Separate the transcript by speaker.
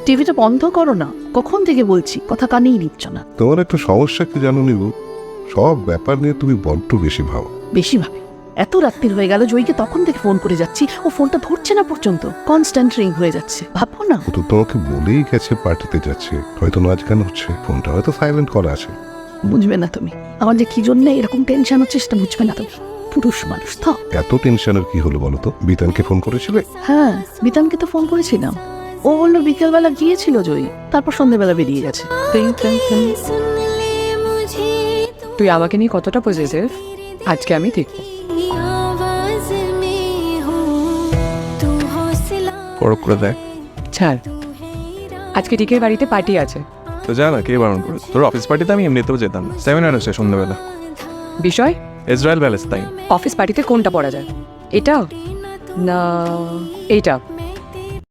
Speaker 1: টিভিটা বন্ধ করো না, কখন থেকে বলছি, কথা কানেই নিচ্ছ না।
Speaker 2: তোমার একটা সমস্যা কি জানো নিবু, সব ব্যাপার নিয়ে তুমি বড্ড বেশি ভাবো।
Speaker 1: বেশি ভাবে? এত রাত্রির হয়ে গেল, জয়ীকে তখন থেকে ফোন করে যাচ্ছি, ও ফোনটা ধরছে না পর্যন্ত, কনস্ট্যান্ট রিং হয়ে যাচ্ছে। ভাবো না।
Speaker 2: ও তো তোমাকে বলেই গেছে পার্টিতে যাচ্ছে, হয়তো নাচ গান হচ্ছে, ফোনটা হয়তো সাইলেন্ট করা আছে।
Speaker 1: বুঝবে না তুমি, আমার যে কি জন্য এরকম টেনশন হচ্ছে সেটা বুঝবে না তুমি। পুরুষ মানুষ তো।
Speaker 2: এত টেনশনের কি হলো বলো তো? বিতানকে ফোন করেছিলে?
Speaker 1: হ্যাঁ, বিতানকে তো ফোন করেছিলাম, ও বললো বিকেলবেলা গিয়েছিল জয়ী, তারপর সন্ধ্যেবেলা বেরিয়ে গেছে।
Speaker 3: তুই আমাকে নিয়ে কতটা পজিটিভ, আজকে আমি দেখবো।
Speaker 4: পরক করে দেখ।
Speaker 3: ছাড়, আজকে টিকের বাড়িতে পার্টি আছে।
Speaker 4: তো যা না, কে বারণ করে? তোর অফিস পার্টিতে আমি এমনিতেও যেতাম না, সেমিনার আছে সন্ধ্যাবেলা।
Speaker 3: বিষয়?
Speaker 4: ইসরায়েল প্যালেস তাই।
Speaker 3: অফিস পার্টিতে কোনটা পড়া যায়, এটা না এইটা?